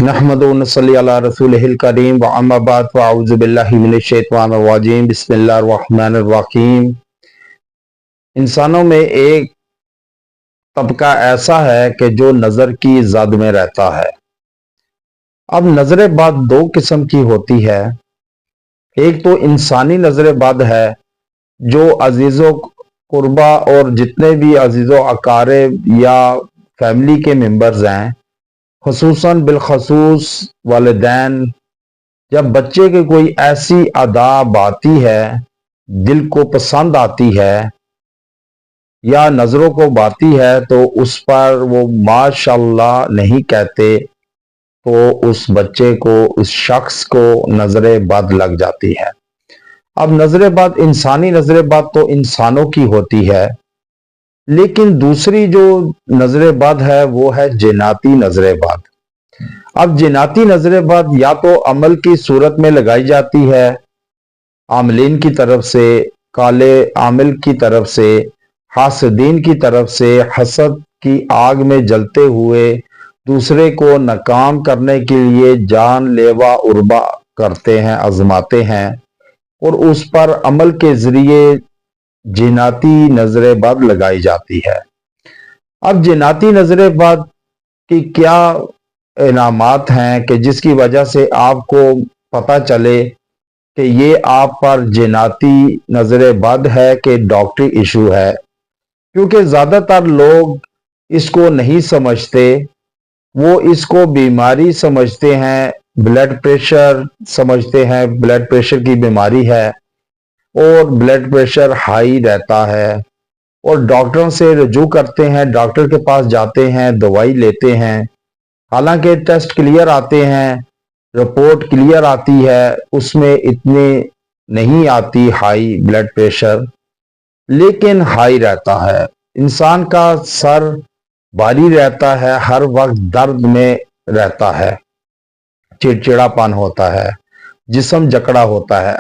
नहमदु व नसल्ली अला रसूलिहिल करीम व अम्मा बाद फ़अऊज़ु बिल्लाहि मिनश शैतानिर रजीम बिस्मिल्लाहिर रहमानिर रहीम। इंसानों में एक तबका ऐसा है कि जो नज़र की ज़द में रहता है। अब नज़र बद दो किस्म की होती है। एक तो इंसानी नज़र बद है जो अजीज़ो कुर्बा और जितने भी अजीज़ो अकारिब या फैमिली के मेंबर्स हैं, खुसूसन बिलखसूस वालिदैन, जब बच्चे की कोई ऐसी अदा आती है, दिल को पसंद आती है या नज़रों को बाती है, तो उस पर वो माशाअल्लाह नहीं कहते, तो उस बच्चे को, उस शख्स को नज़र बद लग जाती है। अब नज़र बद, इंसानी नज़र बद तो इंसानों की होती है, लेकिन दूसरी जो नज़र बद है वो है जिन्नाती नज़र बद। अब जिन्नाती नज़र बद या तो अमल की सूरत में लगाई जाती है, आमिलीन की तरफ से, काले आमिल की तरफ से, हासदीन की तरफ से, हसद की आग में जलते हुए दूसरे को नाकाम करने के लिए जानलेवा उर्बा करते हैं, आजमाते हैं, और उस पर अमल के जरिए जिन्नाती नज़र बद लगाई जाती है। अब जिन्नाती नज़र बद की क्या इनामात हैं कि जिसकी वजह से आपको पता चले कि ये आप पर जिन्नाती नज़र बद है कि डॉक्टरी इशू है, क्योंकि ज़्यादातर लोग इसको नहीं समझते। वो इसको बीमारी समझते हैं, ब्लड प्रेशर समझते हैं, ब्लड प्रेशर की बीमारी है और ब्लड प्रेशर हाई रहता है, और डॉक्टरों से रुजू करते हैं, डॉक्टर के पास जाते हैं, दवाई लेते हैं। हालांकि टेस्ट क्लियर आते हैं, रिपोर्ट क्लियर आती है, उसमें इतने नहीं आती हाई ब्लड प्रेशर, लेकिन हाई रहता है। इंसान का सर भारी रहता है, हर वक्त दर्द में रहता है, चिड़चिड़ापन होता है, जिस्म जकड़ा होता है।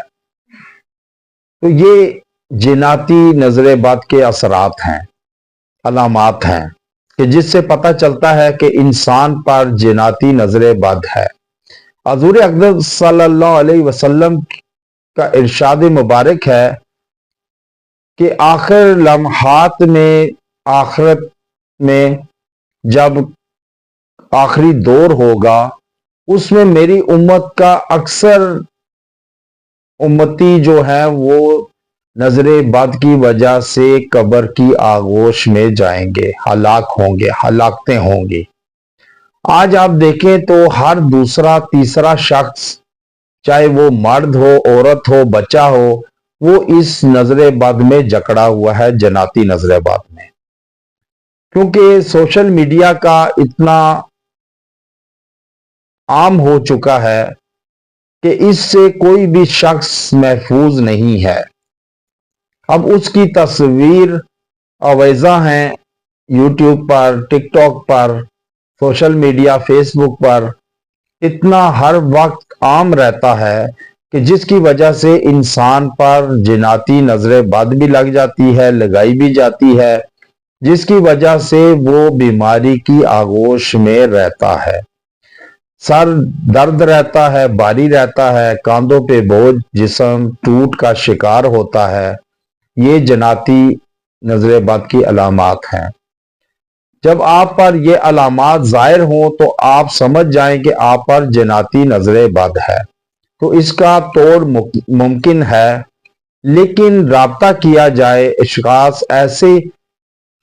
तो ये जिन्नाती नज़र बद के असरात हैं, अलामात हैं कि जिससे पता चलता है कि इंसान पर जिन्नाती नज़र बद है। हज़ूर अक़दस सल्लल्लाहु अलैहि वसल्लम का इरशाद मुबारक है कि आखिर लम्हात में, आखिरत में जब आखिरी दौर होगा, उसमें मेरी उम्मत का अक्सर उम्मती जो है वो नज़र बद की वजह से कब्र की आगोश में जाएंगे, हलाक होंगे, हलाकतें होंगी। आज आप देखें तो हर दूसरा तीसरा शख्स, चाहे वो मर्द हो, औरत हो, बच्चा हो, वो इस नज़र बद में जकड़ा हुआ है, जन्नाती नज़र बद में। क्योंकि सोशल मीडिया का इतना आम हो चुका है कि इससे कोई भी शख्स महफूज नहीं है। अब उसकी तस्वीर अवेज़ा हैं यूट्यूब पर, टिकटॉक पर, सोशल मीडिया, फेसबुक पर इतना हर वक्त आम रहता है कि जिसकी वजह से इंसान पर जिन्नाती नज़र बद भी लग जाती है, लगाई भी जाती है, जिसकी वजह से वो बीमारी की आगोश में रहता है। सर दर्द रहता है, भारी रहता है, कांधों पे बोझ, जिस्म टूट का शिकार होता है। ये जिन्नाती नज़र बद की अलामात हैं। जब आप पर ये अलामात ज़ाहिर हों तो आप समझ जाएं कि आप पर जिन्नाती नज़र बद है। तो इसका तोड़ मुमकिन है, लेकिन राब्ता किया जाए इश्खास ऐसे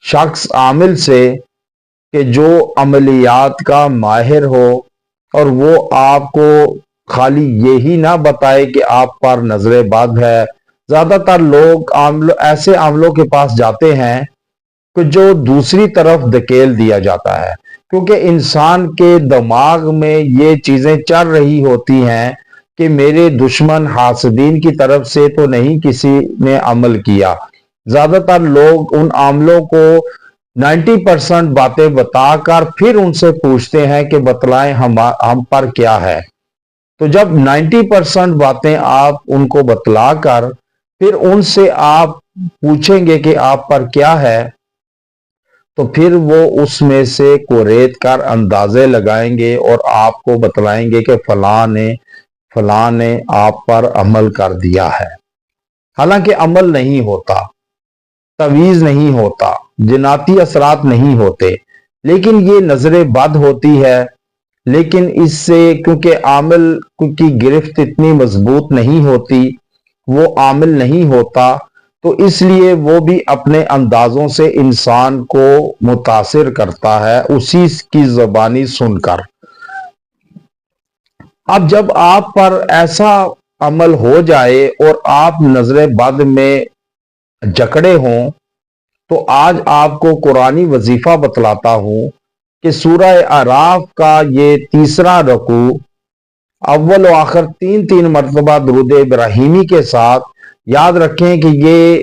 शख्स आमिल से कि जो अमलियात का माहिर हो, और वो आपको खाली यही ना बताए कि आप पर नज़र बद है। ज़्यादातर लोग ऐसे आमलों के पास जाते हैं कि जो दूसरी तरफ धकेल दिया जाता है, क्योंकि इंसान के दिमाग में ये चीज़ें चल रही होती हैं कि मेरे दुश्मन हासदीन की तरफ से तो नहीं किसी ने अमल किया। ज़्यादातर लोग उन आमलों को 90% बातें बताकर फिर उनसे पूछते हैं कि बतलाएं हम पर क्या है। तो जब 90% बातें आप उनको बतलाकर फिर उनसे आप पूछेंगे कि आप पर क्या है, تو پھر وہ اس میں سے کوریت کر اندازے لگائیں گے اور آپ کو بتلائیں گے کہ فلاں نے آپ پر عمل کر دیا ہے۔ حالانکہ عمل نہیں ہوتا، تویز نہیں ہوتا، جناتی اثرات نہیں ہوتے، لیکن یہ نظر بد ہوتی ہے۔ لیکن اس سے کیونکہ عامل کی گرفت اتنی مضبوط نہیں ہوتی، وہ عامل نہیں ہوتا، تو اس لیے وہ بھی اپنے اندازوں سے انسان کو متاثر کرتا ہے اسی کی زبانی سن کر۔ اب جب آپ پر ایسا عمل ہو جائے اور آپ نظر بد میں جکڑے ہوں، تو آج آپ کو قرآنی وظیفہ بتلاتا ہوں کہ سورہ اعراف کا یہ تیسرا رکوع اول و آخر تین مرتبہ درود ابراہیمی کے ساتھ یاد رکھیں کہ یہ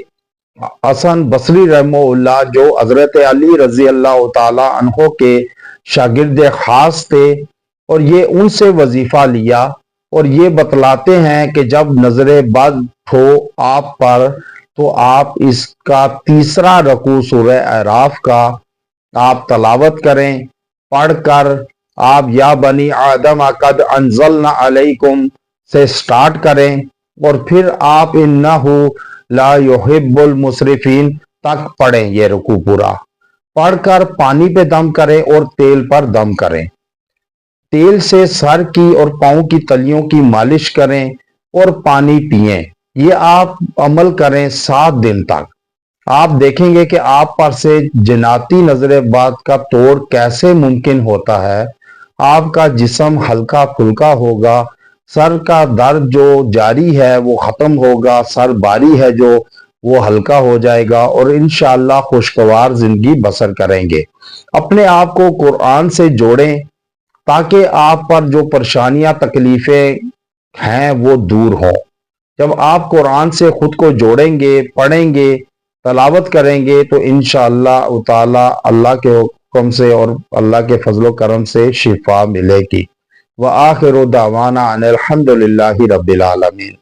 حسن بصری رحمہ اللہ جو حضرت علی رضی اللہ تعالی عنہ کے شاگرد خاص تھے، اور یہ ان سے وظیفہ لیا، اور یہ بتلاتے ہیں کہ جب نظر بد ہو آپ پر تو آپ اس کا تیسرا رکوع سورہ اعراف کا آپ تلاوت کریں، پڑھ کر آپ یا بنی آدم قد انزلنا علیکم سے سٹارٹ کریں، اور پھر آپ انہ لا یحب المسرفین تک پڑھیں۔ یہ رکوع پورا پڑھ کر پانی پہ دم کریں اور تیل پر دم کریں، تیل سے سر کی اور پاؤں کی تلیوں کی مالش کریں اور پانی پئیں۔ یہ آپ عمل کریں 7 دن تک، آپ دیکھیں گے کہ آپ پر سے جناتی نظر بد کا توڑ کیسے ممکن ہوتا ہے۔ آپ کا جسم ہلکا پھلکا ہوگا، سر کا درد جو جاری ہے وہ ختم ہوگا، سر باری ہے جو وہ ہلکا ہو جائے گا، اور انشاءاللہ خوشگوار زندگی بسر کریں گے۔ اپنے آپ کو قرآن سے جوڑیں تاکہ آپ پر جو پریشانیاں تکلیفیں ہیں وہ دور ہوں۔ جب آپ قرآن سے خود کو جوڑیں گے، پڑھیں گے، تلاوت کریں گے، تو انشاءاللہ تعالی اللہ کے حکم سے اور اللہ کے فضل و کرم سے شفا ملے گی۔ وآخر دعوانا ان الحمد للہ رب العالمین۔